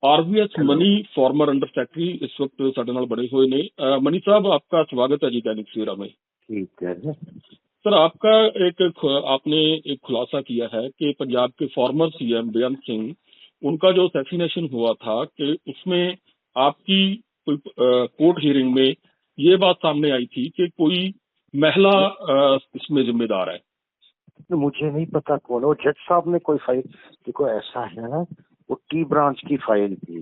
RVS hello. Money farmer under secretary इस वक्त ਸਾਡੇ ਨਾਲ बने हुए ने। मनी साहब, आपका स्वागत है जी दैनिक सवेरा में। ठीक है जी। सर, आपका आपने एक खुलासा किया है कि पंजाब के फॉर्मर सीएम बेअंत सिंह उनका जो असैसिनेशन हुआ था कि उसमें आपकी कोई कोर्ट हियरिंग में ये बात सामने आई थी कि कोई महिला इसमें जिम्मेदार है। तो मुझे नहीं पता कौन है वो जज साहब ने कोई फाइल। देखो ऐसा है ना, वो टी ब्रांच की फाइल थी,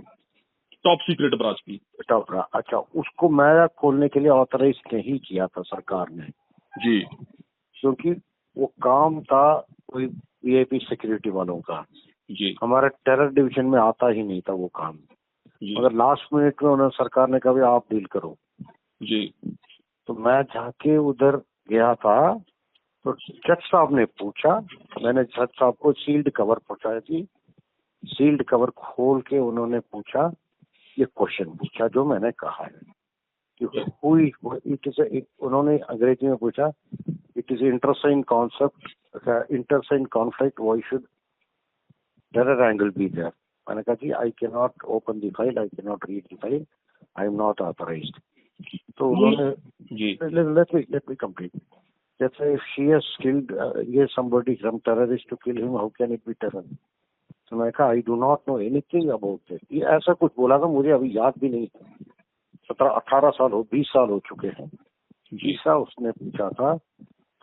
टॉप सीक्रेट ब्रांच की। अच्छा, उसको मैं खोलने के लिए ऑथराइज नहीं किया था सरकार ने जी क्योंकि वो काम था कोई वीआईपी सिक्योरिटी वालों का। जी हमारे टेरर डिवीजन में आता ही नहीं था वो काम। जी मगर लास्ट मिनट में उन्होंने सरकार ने कहा आप डील करो। जी तो मैं जाके उधर गया था तो जज साहब ने पूछा, मैंने जज साहब को सील्ड कवर पहुंचाई थी। सील्ड कवर खोल के उन्होंने पूछा, ये क्वेश्चन पूछा जो मैंने कहा है कि हुई इट इज, उन्होंने अंग्रेजी में पूछा, इट इज इंटरसाइन कॉन्सेप्ट इंटरसाइन conflict why should terror angle be there. मैंने कहा जी I can not open the file, I can not read the file, I am not authorized. तो उन्होंने जी लेट मी कंप्लीट। जैसे if she has killed somebody, some terrorist to kill him, how can it be terror? तो मैं कहा I do not know anything about it. ये ऐसा कुछ बोला था, मुझे अभी याद भी नहीं है। 17-18 साल हो 20 साल हो चुके हैं। तीसरा उसने पूछा था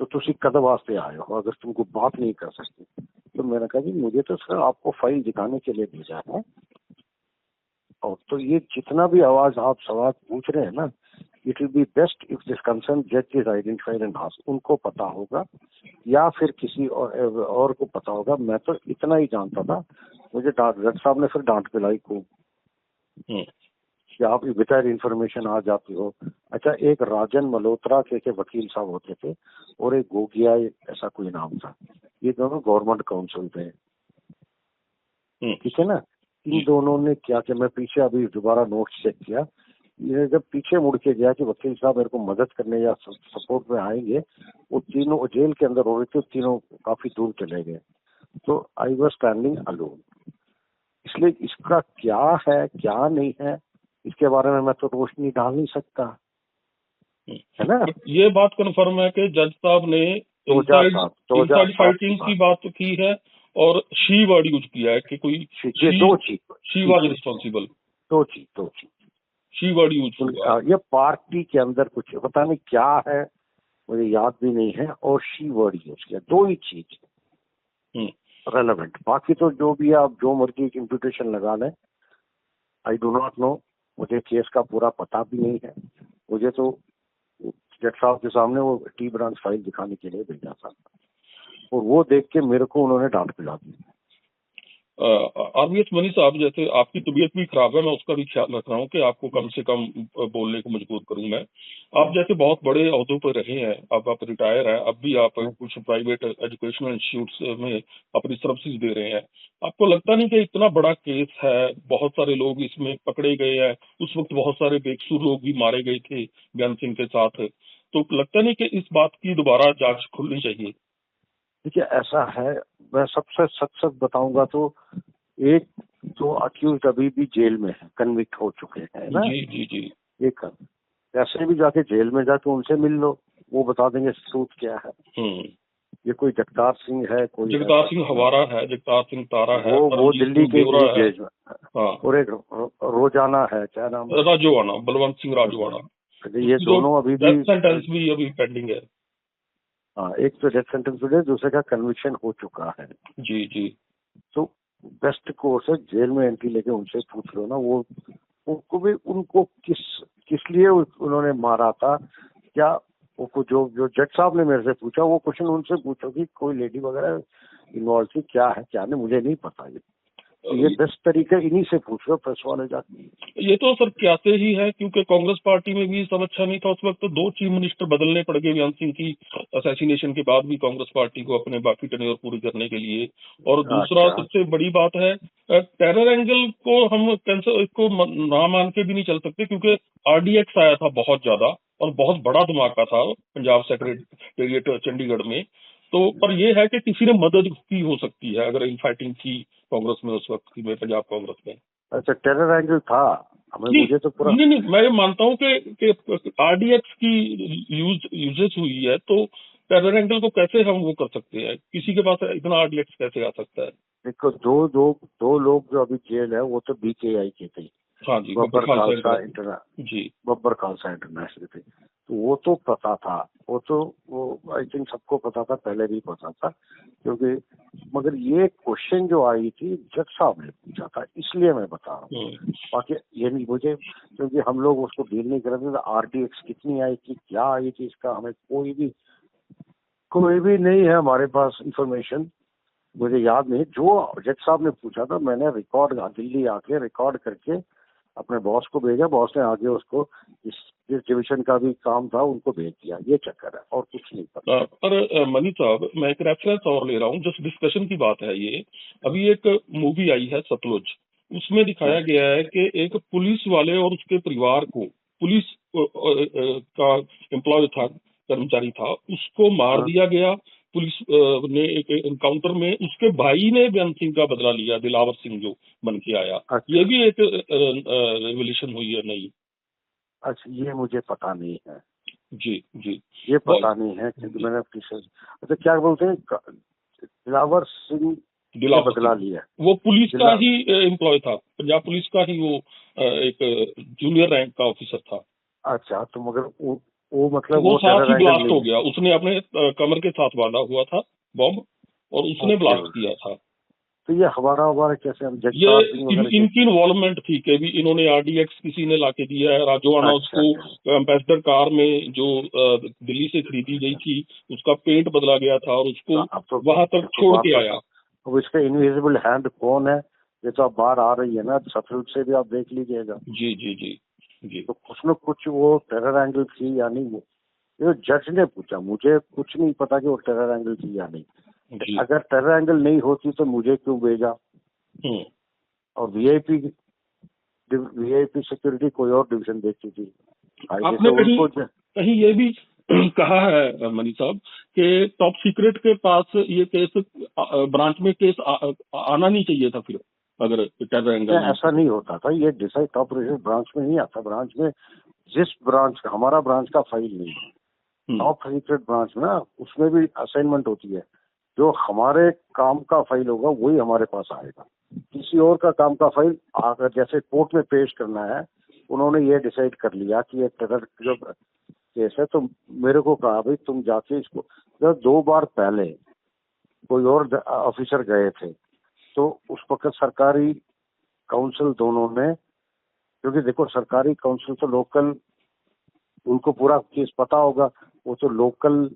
तो तुसी कद वास्ते आए हो अगर तुमको बात नहीं कर सकते। तो मैंने कहा जी मुझे तो सर आपको फाइल दिखाने के लिए भेजा है, और तो ये जितना भी आवाज आप सवाल पूछ रहे हैं ना, it will be best if this concern जज इज आइडेंटिफाइड एंड आस्क्ड। उनको पता होगा या फिर किसी और को पता होगा। मैं तो इतना ही जानता था। मुझे जज साहब ने फिर डांट पिलाई को कि आप विदाउट इन्फॉर्मेशन आ जाती हो। अच्छा, एक राजन मल्होत्रा के वकील साहब होते थे और एक गोगिया ऐसा कोई नाम था, ये दोनों गवर्नमेंट काउंसिल थे, ठीक है ना। इन दोनों ने क्या किया, मैं पीछे अभी दोबारा नोट्स चेक किया, ये जब पीछे मुड़ के गया कि वकील साहब मेरे को मदद करने या सपोर्ट में आएंगे, वो तीनों जेल के अंदर हो रहे थे, तीनों काफी दूर चले गए। तो आई वॉज स्टैंडिंग अलोन। इसलिए इसका क्या है क्या नहीं है इसके बारे में मैं तो रोशनी डाल नहीं सकता, है ना। ये बात कन्फर्म है कि जज साहब ने इनसाइड फाइटिंग की बात की है और शी वर्ड यूज किया है कि कोई दो चीज शी वाज रिस्पॉन्सिबल। दो चीज शी वर्ड यूज हुआ। ये पार्टी के अंदर कुछ पता नहीं क्या है, मुझे याद भी नहीं है, और शी वर्ड यूज किया। दो ही चीज रेलेवेंट, बाकी तो जो भी आप जो मर्जी की इंप्यूटेशन लगा लें। आई डू नॉट नो, मुझे केस का पूरा पता भी नहीं है। मुझे तो जज साहब के सामने वो टी ब्रांच फाइल दिखाने के लिए भेजा था और वो देख के मेरे को उन्होंने डांट पिला दी। आरवीएस मनी साहब, जैसे आपकी तबीयत भी खराब है, मैं उसका भी ख्याल रख रहा हूँ कि आपको कम से कम बोलने को मजबूर करूँ मैं। आप जैसे बहुत बड़े ओहदों पर रहे हैं, अब आप रिटायर हैं, अब भी आप कुछ प्राइवेट एजुकेशनल इंस्टीट्यूट में अपनी सर्विसेज दे रहे हैं। आपको लगता नहीं कि इतना बड़ा केस है, बहुत सारे लोग इसमें पकड़े गए हैं, उस वक्त बहुत सारे बेकसूर लोग भी मारे गए थे बेअंत सिंह के साथ, तो लगता नहीं कि इस बात की दोबारा जांच खुलनी चाहिए? देखिए ऐसा है, मैं सबसे सच बताऊंगा तो एक दो अक्यूज अभी भी जेल में है, कन्विक्ट हो चुके हैं ना। जी जी जी। एक ऐसे भी जाके जेल में जाके उनसे मिल लो, वो बता देंगे सूद क्या है। ये कोई जगतार सिंह है, कोई जगतार सिंह हवारा है, जगतार सिंह तारा है, वो दिल्ली के जेल में। हाँ। और एक रोजाना है, क्या नाम, राजोआना, बलवंत सिंह राजोआना। ये दोनों अभी भी डेथ सेंटेंस भी अभी पेंडिंग है। हाँ, एक तो डेथ सेंटेंस है, दूसरे का कन्विक्शन हो चुका है। जी जी। तो बेस्ट कोर्स है जेल में एंट्री लेके उनसे पूछ लो ना, वो उनको भी उनको किस लिए उन्होंने मारा था क्या। वो जो जो जज साहब ने मेरे से पूछा वो क्वेश्चन उनसे पूछो कि कोई लेडी वगैरह इन्वॉल्व थी, क्या है क्या नहीं, मुझे नहीं पता। ये बेस्ट तरीका इन्हीं से पूछ लो, प्रेस वाले जाके। ये तो सर क्यासे ही है, क्योंकि कांग्रेस पार्टी में भी सब अच्छा नहीं था उस वक्त, तो 2 चीफ मिनिस्टर बदलने पड़ गए बेअंत सिंह की असैसिनेशन के बाद भी कांग्रेस पार्टी को अपने बाकी टेन्योर पूरी करने के लिए। और दूसरा सबसे बड़ी बात है, टेरर एंगल को हम कैंसर इसको ना मान के भी नहीं चल सकते, क्योंकि आरडीएक्स आया था बहुत ज्यादा और बहुत बड़ा धमाका था पंजाब सेक्रेटेरिएट चंडीगढ़ में। तो पर यह है कि किसी ने मदद की हो सकती है अगर इन फाइटिंग की कांग्रेस में उस वक्त में, पंजाब कांग्रेस में। अच्छा, टेरर एंगल था, हमें नहीं मुझे तो पूरा नहीं नहीं, मैं ये मानता हूँ कि आरडीएक्स की यूजेस हुई है, तो टेरर एंगल को कैसे हम वो कर सकते हैं? किसी के पास इतना आरडीएक्स कैसे आ सकता है? देखो, दो लोग जो अभी जेल है वो तो बीकेआई के थे, हाँ जी, बब्बर खालसा खालसा इंटरनेशनल जी। बब्बर खालसा इंटरनेशनल थे, तो वो तो पता था, वो आई थिंक सबको पता था, पहले भी पता था, क्योंकि मगर ये क्वेश्चन जो आई थी जज साहब ने पूछा था, इसलिए मैं बता रहा हूँ। बाकी ये नहीं मुझे, क्योंकि हम लोग उसको डील नहीं कर रहे थे, आरडीएक्स कितनी आई थी, क्या आई थी, इसका हमें कोई भी नहीं है हमारे पास इंफॉर्मेशन। मुझे याद नहीं, जो जज साहब ने पूछा था मैंने रिकॉर्ड दिल्ली आके रिकॉर्ड करके अपने बॉस को भेजा, बॉस ने आगे उसको जिस डिवीजन का भी काम था उनको भेज दिया। ये चक्कर है और कुछ नहीं पता। पर मनी साहब, मैं एक रेफरेंस और ले रहा हूँ, जस्ट डिस्कशन की बात है ये। अभी एक मूवी आई है सतलुज, उसमें दिखाया गया है कि एक पुलिस वाले और उसके परिवार को, पुलिस का एम्प्लॉय था, कर्मचारी था, उसको मार दिया गया। पुलिस ने एक एनकाउंटर में उसके भाई ने बेअंत सिंह का बदला लिया, दिलावर सिंह जो बन के आया। अच्छा, ये भी एक रेवोल्यूशन हुई है नई। अच्छा, ये मुझे पता नहीं है, जी जी। ये पता नहीं है, क्योंकि मैंने अपनी अच्छा क्या बोलते हैं, दिलावर सिंह ने बदला लिया। वो पुलिस का ही एम्प्लॉय था, पंजाब पुलिस का ही वो एक जूनियर रैंक का ऑफिसर था। अच्छा, तो मगर वो मतलब वो साथ ही टेरर एंगल ब्लास्ट हो नहीं गया, उसने अपने कमर के साथ बांधा हुआ था बॉम्ब, और है। उसने ब्लास्ट किया था। तो ये हमारा कैसे हम ये जगतार सिंह वगैरह के? इनकी इन्वॉल्वमेंट थी कि भी इन्होंने आरडीएक्स किसी ने लाके दिया है। राजोआना अच्छा, उसको अच्छा, एम्बेसडर कार में जो दिल्ली से खरीदी गई थी, उसका पेंट बदला गया था और उसको अब तो वहां तक देखो छोड़ बात के तो आया। अब इसका इनविजिबल हैंड कौन है, ये तो अब बाहर आ रही है ना, सतलुज से भी आप देख लीजिएगा। जी जी जी जी। तो कुछ न कुछ वो टेरर एंगल थी या नहीं, वो ये जज ने पूछा, मुझे कुछ नहीं पता कि वो टेरर एंगल थी या नहीं। अगर टेरर एंगल नहीं होती तो मुझे क्यों भेजा? और वीआईपी सिक्योरिटी कोई और डिवीजन देखती थी। आपने कहीं ये भी कहा है मनी साहब कि टॉप सीक्रेट के पास ये केस ब्रांच में केस आना नहीं चाहिए था, फिर अगर टेरर एंगल ऐसा नहीं होता था, ये डिसाइड टॉप ब्रांच में नहीं आता। ब्रांच में जिस ब्रांच का, हमारा ब्रांच का फाइल नहीं है, टॉप सीक्रेट ब्रांच में ना, उसमें भी असाइनमेंट होती है। जो हमारे काम का फाइल होगा वही हमारे पास आएगा। किसी और का काम का फाइल अगर जैसे कोर्ट में पेश करना है, उन्होंने ये डिसाइड कर लिया कि ये टेरर जो केस है, तो मेरे को कहा भाई तुम जाके इसको, जब 2 बार पहले कोई और ऑफिसर गए थे, तो उस वक्त सरकारी काउंसिल दोनों ने, क्योंकि देखो सरकारी काउंसिल तो लोकल, उनको पूरा केस पता होगा, वो तो लोकल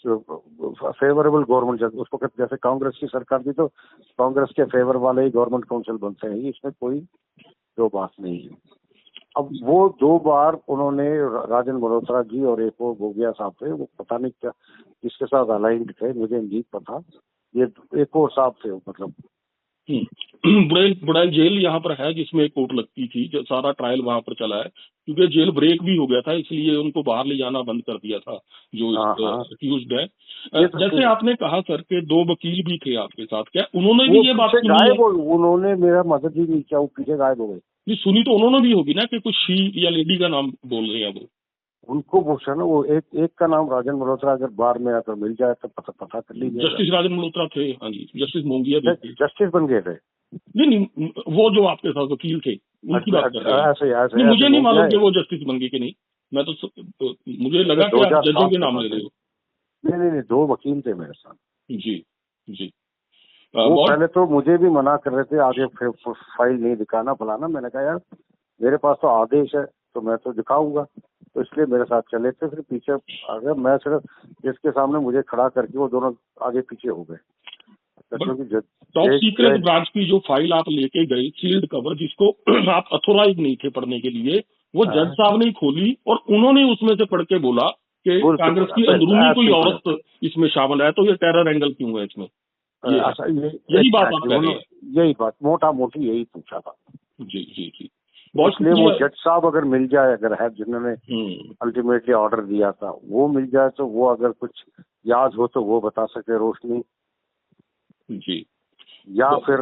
फेवरेबल गवर्नमेंट, उस वक्त जैसे कांग्रेस की सरकार थी तो कांग्रेस के फेवर वाले ही गवर्नमेंट काउंसिल बनते हैं, इसमें कोई दो बात नहीं है। अब वो 2 बार उन्होंने, राजन मल्होत्रा जी और एक वो गोगिया साहब थे, वो पता नहीं क्या किसके साथ अलाइंड थे, मुझे नहीं पता, ये एक और साहब थे मतलब। बुड़ैल जेल यहाँ पर है जिसमें कोर्ट लगती थी, जो सारा ट्रायल वहां पर चला है, क्योंकि जेल ब्रेक भी हो गया था, इसलिए उनको बाहर ले जाना बंद कर दिया था जो अक्यूज्ड है। जैसे आपने कहा सर के 2 वकील भी थे आपके साथ, क्या उन्होंने भी ये बात सुनी है? उन्होंने मेरा मदद ही नहीं किया, वो पीछे गायब हो गए। नहीं, सुनी तो उन्होंने भी होगी ना कि कुछ शी या लेडी का नाम बोल रहे हैं वो। उनको पूछा ना, वो एक का नाम राजन मल्होत्रा, अगर बार में आकर मिल जाए तो पता कर लीजिए। जस्टिस राजन मल्होत्रा थे, हाँ जी, जस्टिस मोंगिया भी थे। जस्टिस बन गए थे? नहीं, वो जो आपके साथ वकील थे उनकी बात कर रहे हैं। ऐसे मुझे नहीं मालूम कि वो जस्टिस बन गए कि नहीं, मैं तो मुझे लगा कि आप जजों के नाम ले रहे हो। नहीं, 2 वकील थे मेरे साथ। जी जी। वो पहले तो मुझे भी मना कर रहे थे, आगे फाइल नहीं दिखाना फलाना। मैंने कहा यार मेरे पास तो आदेश है तो मैं तो दिखाऊंगा, तो इसलिए मेरे साथ चले थे। फिर पीछे आ गया, मैं सिर्फ जिसके सामने मुझे खड़ा करके वो दोनों आगे पीछे हो गए। टॉप सीक्रेट ब्रांच की जो फाइल आप लेके गए, सील्ड कवर, जिसको आप अथोराइज नहीं थे पढ़ने के लिए, वो जज साहब ने खोली और उन्होंने उसमें से पढ़ के बोला कि कांग्रेस की अंदरूनी कोई औरत इसमें शामिल है, तो ये टेरर एंगल क्यों है इसमें? यही बात आप कह रहे हैं? यही बात मोटा मोटी यही पूछा था। जी जी जी। इसलिए वो जज साहब अगर मिल जाए, अगर है जिन्होंने अल्टीमेटली ऑर्डर दिया था, वो मिल जाए, तो वो अगर कुछ याद हो तो वो बता सके रोशनी जी, या फिर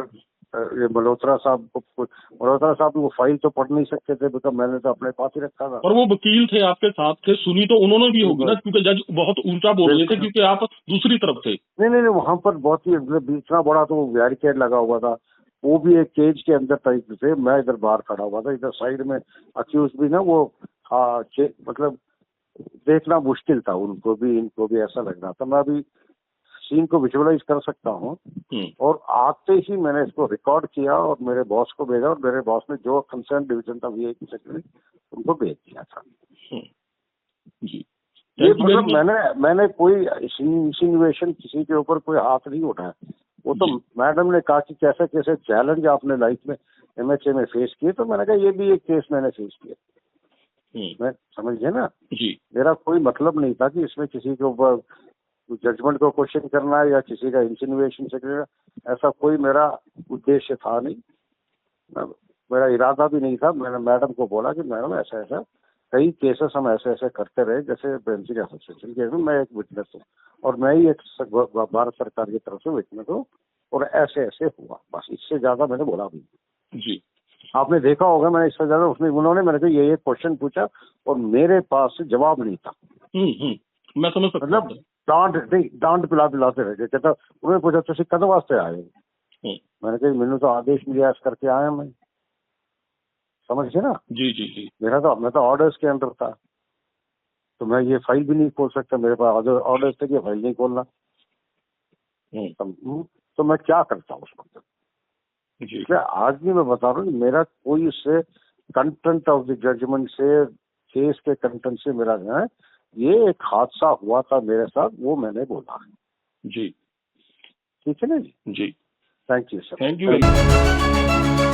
ये मल्होत्रा साहब वो फाइल तो पढ़ नहीं सकते थे, बिकॉज मैंने तो अपने पास ही रखा था। पर वो वकील थे आपके साथ थे, सुनी तो उन्होंने भी होगी ना, क्योंकि जज बहुत ऊंचा बोल रहे थे क्योंकि आप दूसरी तरफ थे। नहीं, वहां पर बहुत ही मतलब इतना बड़ा तो बैरिकेड लगा हुआ था, वो भी एक केज के अंदर टाइप थे, मैं इधर बाहर खड़ा हुआ था, इधर साइड में अक्यूज भी ना, वो मतलब देखना मुश्किल था, उनको भी इनको भी ऐसा लग रहा था। मैं अभी सीन को विजुअलाइज कर सकता हूँ, और आते ही मैंने इसको रिकॉर्ड किया और मेरे बॉस को भेजा, और मेरे बॉस ने जो कंसर्न डिवीजन था वीआईपी सेक्रेटरी, उनको भेज दिया था। जी, ये मतलब मैंने कोई इंसिनुएशन किसी के ऊपर कोई हाथ नहीं उठाया। वो तो मैडम ने कहा कि कैसे कैसे चैलेंज आपने लाइफ में एमएचए में फेस किए, तो मैंने कहा ये भी एक केस मैंने फेस किया। मैं समझिए ना जी, मेरा कोई मतलब नहीं था कि इसमें किसी के ऊपर जजमेंट को क्वेश्चन करना है या किसी का इंसिनुएशन से करना, ऐसा कोई मेरा उद्देश्य था नहीं, मेरा इरादा भी नहीं था। मैंने मैडम को बोला कि मैडम ऐसा ऐसा कई केसेस हम ऐसे ऐसे करते रहे, जैसे बेंचिंग एसोसिएशन केस में मैं एक विटनेस हूँ और मैं ही एक भारत सरकार की तरफ से विटनेस हूँ, और ऐसे ऐसे हुआ, बस इससे ज्यादा मैंने बोला भी जी। आपने देखा होगा मैंने इससे ज्यादा उन्होंने मेरे को ये क्वेश्चन पूछा और मेरे पास जवाब नहीं था। मैं समझ सकता हूं। मतलब डांट पिलाते रह गए। कहता उन्होंने पूछा तुम कद वास्ते आए, मैंने कहा मैंने तो आदेश मिला करके आया मैं, समझिए ना जी जी जी, मैं तो ऑर्डर्स के अंदर था, तो मैं ये फाइल भी नहीं खोल सकता, मेरे पास ऑर्डर्स थे कि फाइल नहीं खोलना। तो मैं क्या करता उस वक्त जी। आज भी मैं बता रहा हूँ मेरा कोई इससे कंटेंट ऑफ द जजमेंट से, केस के कंटेंट से मेरा जो है, ये एक हादसा हुआ था मेरे साथ, वो मैंने बोला जी। ठीक है ना जी जी, thank you sir, thank you.